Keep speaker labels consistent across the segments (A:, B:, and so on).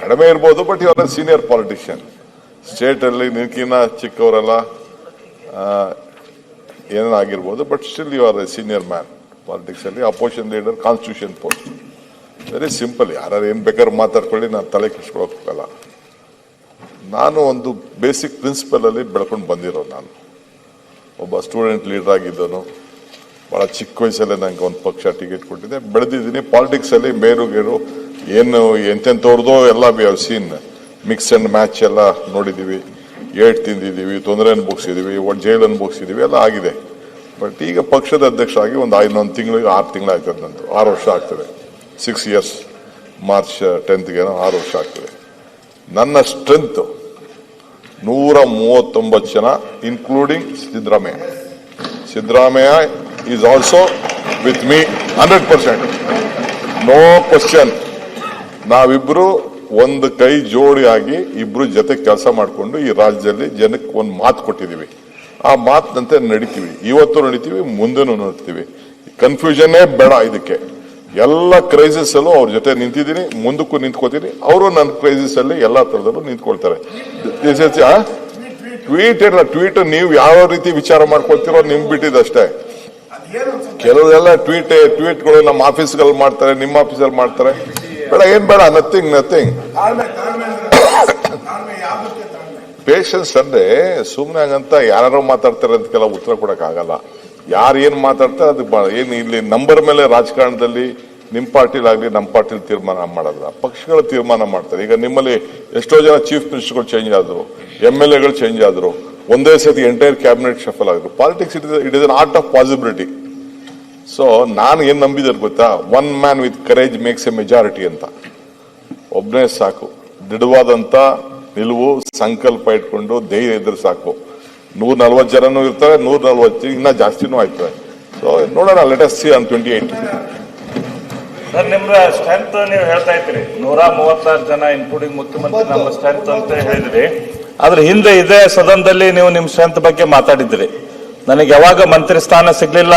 A: ಕಡಿಮೆ ಇರ್ಬೋದು, ಬಟ್ ಇವರ ಸೀನಿಯರ್ ಪಾಲಿಟಿಷಿಯನ್. ಸ್ಟೇಟ್ ಅಲ್ಲಿ ನಿನ್ಕಿನ್ನ ಚಿಕ್ಕವರೆಲ್ಲ ಏನಾಗಿರ್ಬೋದು, but still you are a senior man politics ಅಲ್ಲಿ. Opposition leader, constitution post, very simple. ಯಾರು ಏನ್ ಬೇಕಾದ್ರೂ ಮಾತಾಡ್ಕೊಳ್ಳಿ, ನಾನು ತಲೆ ಕೆಡಿಸ್ಕೊಳ್ಳೋಕ್ಕಲ್ಲ. ನಾನು ಒಂದು ಬೇಸಿಕ್ ಪ್ರಿನ್ಸಿಪಲ್ ಅಲ್ಲಿ ಬೆಳ್ಕೊಂಡು ಬಂದಿರೋ, ನಾನು ಒಬ್ಬ ಸ್ಟೂಡೆಂಟ್ ಲೀಡರ್ ಆಗಿದ್ದನು. ಬಹಳ ಚಿಕ್ಕ ವಯಸ್ಸಲ್ಲೇ ನಂಗೆ ಒಂದು ಪಕ್ಷ ಟಿಕೆಟ್ ಕೊಟ್ಟಿದೆ, ಬೆಳೆದಿದ್ದೀನಿ ಪಾಲಿಟಿಕ್ಸ್ ಅಲ್ಲಿ. ಬೇರುಗೇರು ಏನು ಎಂತೆಂಥವ್ರದೋ ಎಲ್ಲ we have seen. Mix and match ಎಲ್ಲ ನೋಡಿದೀವಿ, ಏಟ್ ತಿಂದಿದ್ದೀವಿ, ತೊಂದರೆ ಅನುಭವಿಸಿದೀವಿ, ಜೈಲು ಅನುಭವಿಸಿದೀವಿ, ಎಲ್ಲ ಆಗಿದೆ. ಬಟ್ ಈಗ ಪಕ್ಷದ ಅಧ್ಯಕ್ಷ ಆಗಿ ಒಂದು 11 ತಿಂಗಳಿಗೆ 6 ತಿಂಗಳು ಆಗ್ತದೆ. ನಂದು 6 ವರ್ಷ ಆಗ್ತದೆ. 6 years, ಮಾರ್ಚ್ 10th 6 ವರ್ಷ ಆಗ್ತದೆ. ನನ್ನ ಸ್ಟ್ರೆಂತ್ 139 ಜನ, including Siddaramaiah. Siddaramaiah is also with me 100%. No question. ನಾವಿಬ್ರು ಒಂದು ಕೈ ಜೋಡಿಯಾಗಿ ಇಬ್ರು ಜೊತೆ ಕೆಲಸ ಮಾಡಿಕೊಂಡು ಈ ರಾಜ್ಯದಲ್ಲಿ ಜನಕ್ಕೆ ಒಂದು ಮಾತು ಕೊಟ್ಟಿದ್ದೀವಿ. ಆ ಮಾತಿನಂತೆ ನಡಿತೀವಿ. ಇವತ್ತು ನಡಿತೀವಿ, ಮುಂದೆನೂ ನಡಿತೀವಿ. ಕನ್ಫ್ಯೂಷನ್ನೇ ಬೇಡ. ಇದಕ್ಕೆ ಎಲ್ಲ ಕ್ರೈಸಿಸ್ ಅಲ್ಲೂ ಅವ್ರ ಜೊತೆ ನಿಂತಿದ್ದೀನಿ, ಮುಂದಕ್ಕೂ ನಿಂತ್ಕೋತೀನಿ. ಅವರು ನನ್ನ ಕ್ರೈಸಿಸ್ ಅಲ್ಲಿ ಎಲ್ಲಾ ತರದಲ್ಲೂ ನಿಂತ್ಕೊಳ್ತಾರೆ. ಟ್ವೀಟ್ ನೀವು ಯಾವ ರೀತಿ ವಿಚಾರ ಮಾಡ್ಕೊಳ್ತೀರೋ ನಿಮ್ ಬಿಟ್ಟಿದ್ದಷ್ಟೇ. ಕೆಲವರೆಲ್ಲ ಟ್ವೀಟ್ಗಳು ನಮ್ಮ ಆಫೀಸ್ಗಳಲ್ಲಿ ಮಾಡ್ತಾರೆ, ನಿಮ್ಮ ಆಫೀಸಲ್ಲಿ ಮಾಡ್ತಾರೆ. ಬೇಡ, ಏನ್ ಬೇಡ, ನಥಿಂಗ್. ಪೇಷನ್ಸ್ ಅಂದ್ರೆ ಸುಮ್ನೆ ಹಂಗಂತ ಯಾರು ಮಾತಾಡ್ತಾರೆ ಅಂತ ಕೆಲವು ಉತ್ತರ ಕೊಡಕ್ ಆಗಲ್ಲ. ಯಾರು ಏನ್ ಮಾತಾಡ್ತಾರೆ ಅದಕ್ಕೆ ಏನ್ ಇಲ್ಲಿ ನಂಬರ್ ಮೇಲೆ ರಾಜಕಾರಣದಲ್ಲಿ ನಿಮ್ ಪಾರ್ಟಿಲಾಗ್ಲಿ ನಮ್ಮ ಪಾರ್ಟಿಲಿ ತೀರ್ಮಾನ ಮಾಡಲ್ಲ, ಪಕ್ಷಗಳು ತೀರ್ಮಾನ ಮಾಡ್ತಾರೆ. ಈಗ ನಿಮ್ಮಲ್ಲಿ ಎಷ್ಟೋ ಜನ ಚೀಫ್ ಮಿನಿಸ್ಟರ್ಗಳು ಚೇಂಜ್ ಆದ್ರು, MLAಗಳು ಚೇಂಜ್ ಆದ್ರು, ಒಂದೇ ಸತಿ ಎಂಟೈರ್ ಕ್ಯಾಬಿನೆಟ್ ಶಫಲ್ ಆಗಿದ್ರು. Politics it is an art of possibility. So ನಾನು ಏನ್ ನಂಬಿದ್ರೆ ಗೊತ್ತಾ, one man with courage makes A majority ಅಂತ. ಒಬ್ಬನೇ ಸಾಕು, ದೃಢವಾದಂತ ನಿಲುವು, ಸಂಕಲ್ಪ ಇಟ್ಕೊಂಡು ಧೈರ್ಯ ಇದ್ರೆ ಸಾಕು. 140 ಜನನೂ ಇರ್ತಾರೆ, 140 ಇನ್ನ ಜಾಸ್ತಿನೂ ಆಯ್ತದೆ. ಸೊ ನೋಡೋಣ, let us see on 28.
B: Sir, ನಿಮ್ಮ ಸ್ಟ್ರೆಂತ್ ನೀವು ಹೇಳ್ತಾ ಇದ್ರಿ 136 ಜನ ಇನ್ಕ್ಲೂಡಿಂಗ್ ಮುಖ್ಯಮಂತ್ರಿ ನಮ್ಮ ಸ್ಟ್ರೆಂತ್ ಅಂತ ಹೇಳಿದ್ರಿ. ಆದ್ರೆ ಹಿಂದೆ ಇದೇ ಸದನದಲ್ಲಿ ನೀವು ನಿಮ್ ಸ್ಟ್ರೆಂತ್ ಬಗ್ಗೆ ಮಾತಾಡಿದ್ರಿ. ನನಗೆ ಯಾವಾಗ ಮಂತ್ರಿ ಸ್ಥಾನ ಸಿಗ್ಲಿಲ್ಲ,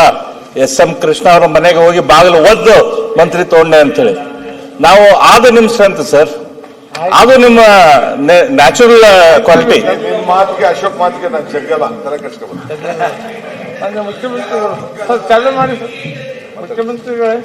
B: SM ಕೃಷ್ಣ ಅವರ ಮನೆಗೆ ಹೋಗಿ ಬಾಗಿಲು ಒದ್ದು ಮಂತ್ರಿ ತಗೊಂಡೆ ಅಂತೇಳಿ. ನಾವು ಅದು ನಿಮ್ ಸ್ಟ್ರೆಂತ್ ಸರ್, ಅದು ನಿಮ್ಮ ನ್ಯಾಚುರಲ್ ಕ್ವಾಲಿಟಿ.
A: ಮಾತಿಗೆ, ಅಶೋಕ್ ಮಾತಿಗೆ ನಾನು ಜಗ್ಗಲ್ಲ, ತರ ಕಷ್ಟಪಡ್ತೀನಿ.
C: ಮುಖ್ಯಮಂತ್ರಿಗಳು ಚಾಲನೆ ಮಾಡಿ ಮುಖ್ಯಮಂತ್ರಿಗಳೇ